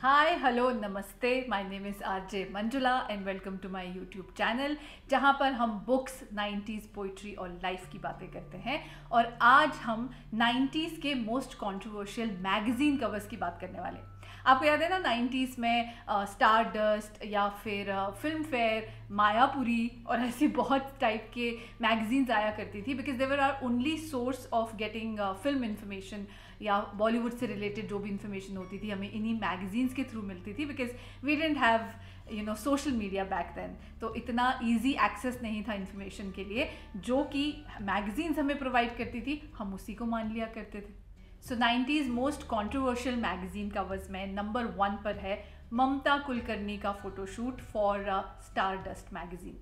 हाय hello नमस्ते, my name is RJ Manjula and welcome to my YouTube channel, जहाँ पर हम बुक्स, 90s पोइट्री और लाइफ की बातें करते हैं। और आज हम 90s के मोस्ट कंट्रोवर्शियल मैगज़ीन कवर्स की बात करने वाले हैं। आपको याद है ना, 90s में स्टार डस्ट या फिर फिल्म फेयर, मायापुरी और ऐसी बहुत टाइप के मैगज़ीन्स आया करती थी, because there are only source of getting film information या बॉलीवुड से रिलेटेड जो भी इंफॉर्मेशन होती थी हमें इन्हीं मैगज़ीन्स के थ्रू मिलती थी, because we didn't have social media back then. तो इतना ईजी एक्सेस नहीं था इन्फॉर्मेशन के लिए, जो कि मैगज़ीन्स हमें प्रोवाइड करती थी, हम उसी को मान लिया करते थे। सो 90s most controversial magazine covers में नंबर 1 पर है ममता कुलकर्णी का photoshoot for star dust magazine.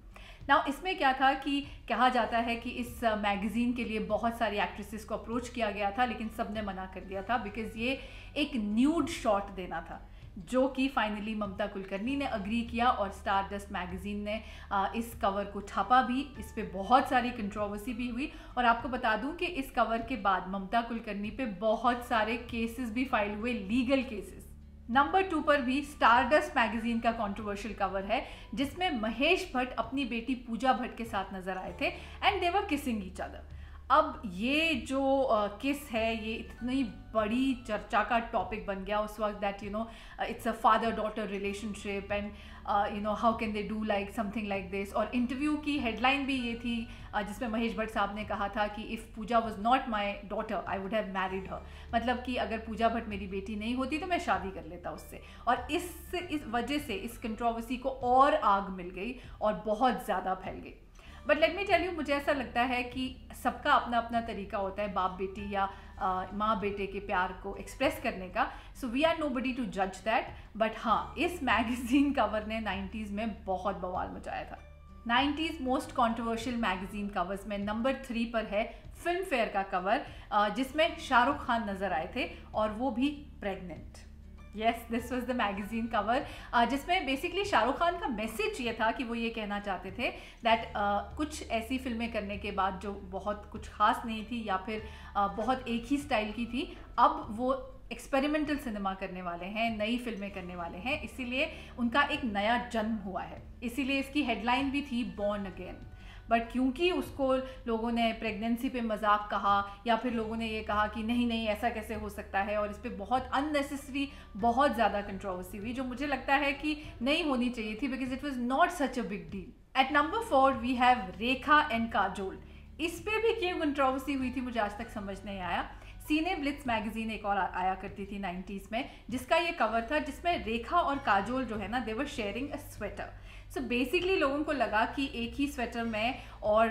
Now इसमें क्या था कि कहा जाता है कि इस मैगज़ीन के लिए बहुत सारी एक्ट्रेसेस को अप्रोच किया गया था, लेकिन सब ने मना कर दिया था बिकॉज ये एक न्यूड शॉट देना था, जो कि फाइनली ममता कुलकर्णी ने अग्री किया और स्टार डस्ट मैगज़ीन ने इस कवर को छापा भी। इस पे बहुत सारी कंट्रोवर्सी भी हुई और आपको बता दूं कि इस कवर के बाद ममता कुलकर्णी पे बहुत सारे केसेस भी फाइल हुए, लीगल केसेस। नंबर 2 पर भी स्टार डस्ट मैगज़ीन का कंट्रोवर्शियल कवर है, जिसमें महेश भट्ट अपनी बेटी पूजा भट्ट के साथ नजर आए थे and they were kissing each other. अब ये जो किस है, ये इतनी बड़ी चर्चा का टॉपिक बन गया उस वक्त, that it's a father daughter relationship and how can they do like something like this. और इंटरव्यू की हेडलाइन भी ये थी जिसमें महेश भट्ट साहब ने कहा था कि if Pooja was not my daughter I would have married her, मतलब कि अगर पूजा भट्ट मेरी बेटी नहीं होती तो मैं शादी कर लेता उससे। और इस वजह से इस कंट्रोवर्सी को और आग मिल गई और बहुत ज़्यादा फैल गई। But let me tell you, मुझे ऐसा लगता है कि सबका अपना अपना तरीका होता है बाप बेटी या माँ बेटे के प्यार को एक्सप्रेस करने का। So we are nobody to जज दैट। बट हाँ, इस मैगज़ीन कवर ने 90s में बहुत बवाल मचाया था। 90s most controversial magazine covers में नंबर 3 पर है फिल्म फेयर का कवर, जिसमें शाहरुख खान नजर आए थे और वो भी pregnant. Yes, this was the magazine cover, जिसमें बेसिकली शाहरुख खान का मैसेज ये था कि वो ये कहना चाहते थे दैट कुछ ऐसी फिल्में करने के बाद जो बहुत कुछ खास नहीं थी या फिर बहुत एक ही स्टाइल की थी, अब वो एक्सपेरिमेंटल सिनेमा करने वाले हैं, नई फिल्में करने वाले हैं, इसीलिए उनका एक नया जन्म हुआ है। इसीलिए इसकी हेडलाइन भी थी बॉर्न अगेन। बट क्योंकि उसको लोगों ने प्रेगनेंसी पे मजाक कहा या फिर लोगों ने ये कहा कि नहीं नहीं ऐसा कैसे हो सकता है, और इस पर बहुत अननेसेसरी बहुत ज़्यादा कंट्रोवर्सी हुई, जो मुझे लगता है कि नहीं होनी चाहिए थी, because it was not such a big deal. At number 4 we have Rekha and Kajol. इस पर भी क्यों कंट्रोवर्सी हुई थी मुझे आज तक समझ नहीं आया। सीने ब्लिट्स मैगज़ीन एक और आया करती थी 90s में, जिसका ये कवर था, जिसमें रेखा और काजोल जो है ना, they were sharing a sweater. So basically लोगों को लगा कि एक ही स्वेटर में और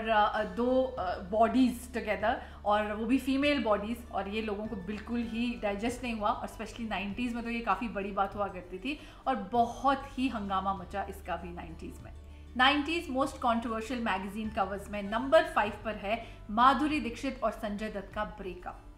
दो बॉडीज़ टुगेदर, और वो भी फीमेल बॉडीज़, और ये लोगों को बिल्कुल ही डाइजेस्ट नहीं हुआ। और स्पेशली 90s में तो ये काफ़ी बड़ी बात हुआ करती थी और बहुत ही हंगामा मचा इसका भी 90s में। 90s most controversial magazine covers में नंबर 5 पर है माधुरी दीक्षित और संजय दत्त का ब्रेकअप।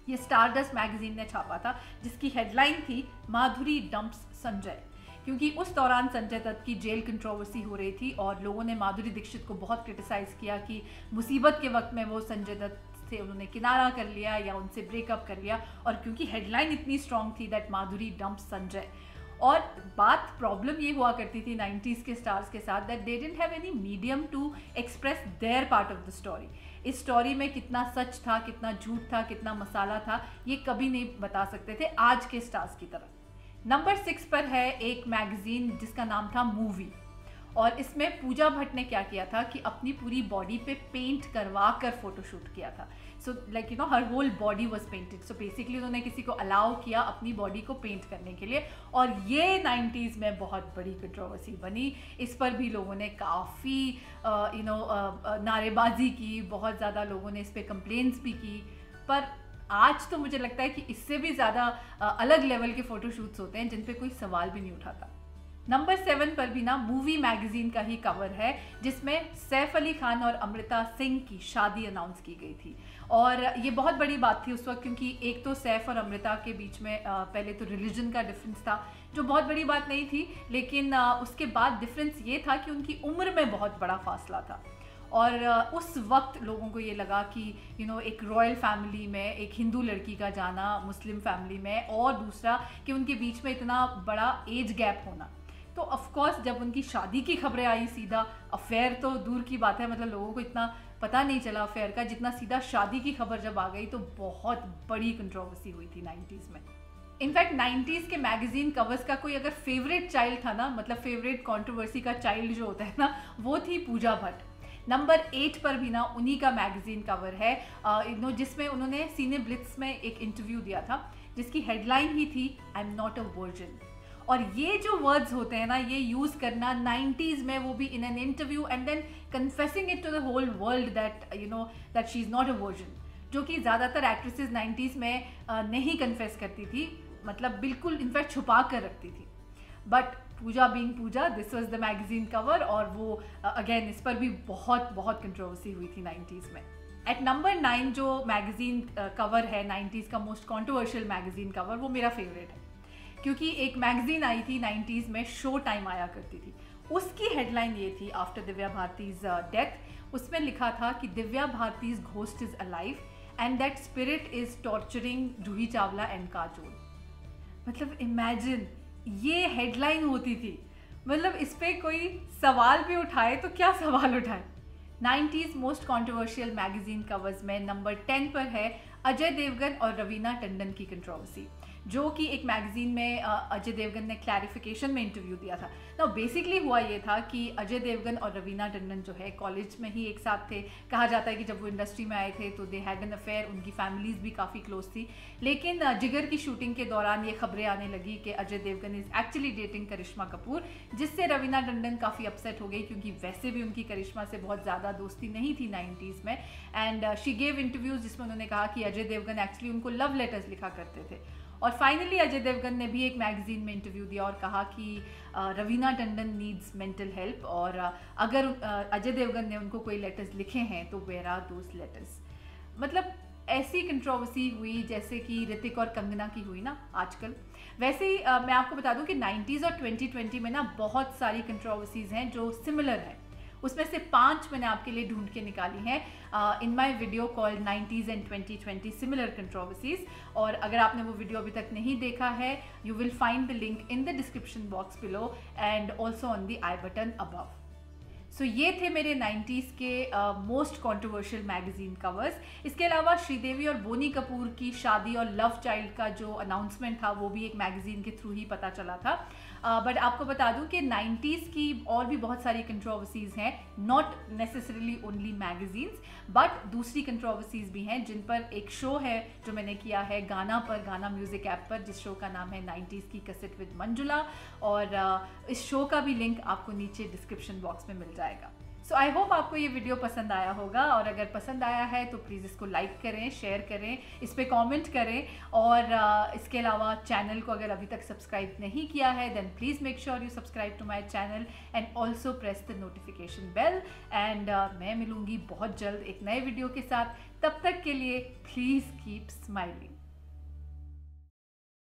ये स्टार डस्ट मैगज़ीन ने छापा था, जिसकी हेडलाइन थी माधुरी डम्प्स संजय, क्योंकि उस दौरान संजय दत्त की जेल कंट्रोवर्सी हो रही थी और लोगों ने माधुरी दीक्षित को बहुत क्रिटिसाइज़ किया कि मुसीबत के वक्त में वो संजय दत्त से उन्होंने किनारा कर लिया या उनसे ब्रेकअप कर लिया। और क्योंकि हेडलाइन इतनी स्ट्रॉन्ग थी दैट माधुरी डम्प्स संजय, और बात प्रॉब्लम ये हुआ करती थी 90s के स्टार्स के साथ that they didn't have any medium to express their part of the story. इस स्टोरी में कितना सच था, कितना झूठ था, कितना मसाला था, ये कभी नहीं बता सकते थे आज के स्टार्स की तरह। नंबर 6 पर है एक मैगज़ीन जिसका नाम था मूवी, और इसमें पूजा भट्ट ने क्या किया था कि अपनी पूरी बॉडी पे पेंट करवा कर फोटोशूट किया था। So like her whole body was painted. So basically उन्होंने किसी को अलाउ किया अपनी बॉडी को पेंट करने के लिए, और ये 90s में बहुत बड़ी कंट्रोवर्सी बनी। इस पर भी लोगों ने काफ़ी नारेबाजी की, बहुत ज़्यादा लोगों ने इस पर कंप्लेंट्स भी की। पर आज तो मुझे लगता है कि इससे भी ज़्यादा अलग लेवल के फ़ोटोशूट्स होते हैं जिन पे कोई सवाल भी नहीं उठाता। नंबर 7 पर भी ना मूवी मैगज़ीन का ही कवर है, जिसमें सैफ अली खान और अमृता सिंह की शादी अनाउंस की गई थी। और ये बहुत बड़ी बात थी उस वक्त, क्योंकि एक तो सैफ और अमृता के बीच में पहले तो रिलीजन का डिफरेंस था, जो बहुत बड़ी बात नहीं थी, लेकिन उसके बाद डिफरेंस ये था कि उनकी उम्र में बहुत बड़ा फासला था। और उस वक्त लोगों को ये लगा कि एक रॉयल फैमिली में एक हिंदू लड़की का जाना मुस्लिम फैमिली में, और दूसरा कि उनके बीच में इतना बड़ा एज गैप होना। तो ऑफ कोर्स जब उनकी शादी की खबरें आई, सीधा अफेयर तो दूर की बात है, मतलब लोगों को इतना पता नहीं चला अफेयर का, जितना सीधा शादी की खबर जब आ गई तो बहुत बड़ी कंट्रोवर्सी हुई थी 90s में। इनफैक्ट 90s के मैगजीन कवर्स का कोई अगर फेवरेट चाइल्ड था ना, मतलब फेवरेट कंट्रोवर्सी का चाइल्ड जो होता है ना, वो थी पूजा भट्ट। नंबर 8 पर भी ना उन्हीं का मैगजीन कवर है, जिसमें उन्होंने सीने ब्लिट्स में एक इंटरव्यू दिया था जिसकी हेडलाइन ही थी I am not a virgin. और ये जो वर्ड्स होते हैं ना, ये यूज करना 90s में, वो भी in an interview and then confessing it to the whole world that she is not a virgin, जो कि ज़्यादातर एक्ट्रेसेस 90s में नहीं कन्फेस करती थी, मतलब बिल्कुल इनफैक्ट छुपा कर रखती थी। But Pooja being Pooja, this was the magazine cover, और वो अगेन इस पर भी बहुत बहुत कंट्रोवर्सी हुई थी 90s में। एट नंबर 9 जो मैगजीन कवर है 90s का मोस्ट कॉन्ट्रोवर्शियल मैगजीन कवर, वो मेरा फेवरेट है, क्योंकि एक मैगजीन आई थी 90s में, शो टाइम आया करती थी, उसकी हेडलाइन ये थी आफ्टर दिव्या भारतीज डेथ। उसमें लिखा था कि Divya Bharti's ghost is alive and that spirit is torturing Juhi Chawla and Kajol. मतलब इमेजिन, ये हेडलाइन होती थी, मतलब इस पे कोई सवाल भी उठाए तो क्या सवाल उठाए। 90s most controversial magazine covers में नंबर 10 पर है अजय देवगन और रवीना टंडन की कंट्रोवर्सी, जो कि एक मैगजीन में अजय देवगन ने क्लैरिफिकेशन में इंटरव्यू दिया था। ना बेसिकली हुआ ये था कि अजय देवगन और रवीना टंडन जो है कॉलेज में ही एक साथ थे। कहा जाता है कि जब वो इंडस्ट्री में आए थे तो दे हैड एन अफेयर, उनकी फैमिलीज भी काफ़ी क्लोज थी। लेकिन जिगर की शूटिंग के दौरान ये खबरें आने लगी कि Ajay Devgan is actually dating Karisma Kapoor, जिससे रवीना टंडन काफ़ी अपसेट हो गई, क्योंकि वैसे भी उनकी करिश्मा से बहुत ज़्यादा दोस्ती नहीं थी 90s में। एंड शी गेव इंटरव्यूज जिसमें उन्होंने कहा कि अजय देवगन एक्चुअली उनको लव लेटर्स लिखा करते थे। और फाइनली अजय देवगन ने भी एक मैगजीन में इंटरव्यू दिया और कहा कि Raveena Tandon needs mental help, और अगर अजय देवगन ने उनको कोई लेटर्स लिखे हैं तो वेयर आर दोस लेटर्स। मतलब ऐसी कंट्रोवर्सी हुई जैसे कि ऋतिक और कंगना की हुई ना आजकल। वैसे ही मैं आपको बता दूं कि 90s और 2020 में ना बहुत सारी कंट्रोवर्सीज हैं जो सिमिलर हैं। उसमें से 5 मैंने आपके लिए ढूंढ के निकाली हैं in my video called 90s and 2020 similar controversies. और अगर आपने वो वीडियो अभी तक नहीं देखा है, you will find the link in the description box below and also on the I button above. So ये थे मेरे 90s के मोस्ट कॉन्ट्रोवर्शियल मैगजीन कवर्स। इसके अलावा श्रीदेवी और बोनी कपूर की शादी और लव चाइल्ड का जो अनाउंसमेंट था वो भी एक मैगजीन के थ्रू ही पता चला था। बट आपको बता दूं कि 90s की और भी बहुत सारी कंट्रोवर्सीज हैं, not necessarily only magazines, but दूसरी कंट्रोवर्सीज भी हैं, जिन पर एक शो है जो मैंने किया है गाना पर, गाना म्यूजिक ऐप पर, जिस शो का नाम है 90s की कैसेट विद मंजुला। और इस शो का भी लिंक आपको नीचे डिस्क्रिप्शन बॉक्स में मिल जाएगा। सो आई होप आपको ये वीडियो पसंद आया होगा, और अगर पसंद आया है तो प्लीज़ इसको लाइक करें, शेयर करें, इस पर कॉमेंट करें, और इसके अलावा चैनल को अगर अभी तक सब्सक्राइब नहीं किया है then please make sure you subscribe to my channel and also press the notification bell. And मैं मिलूंगी बहुत जल्द एक नए वीडियो के साथ। तब तक के लिए प्लीज़ कीप स्माइलिंग।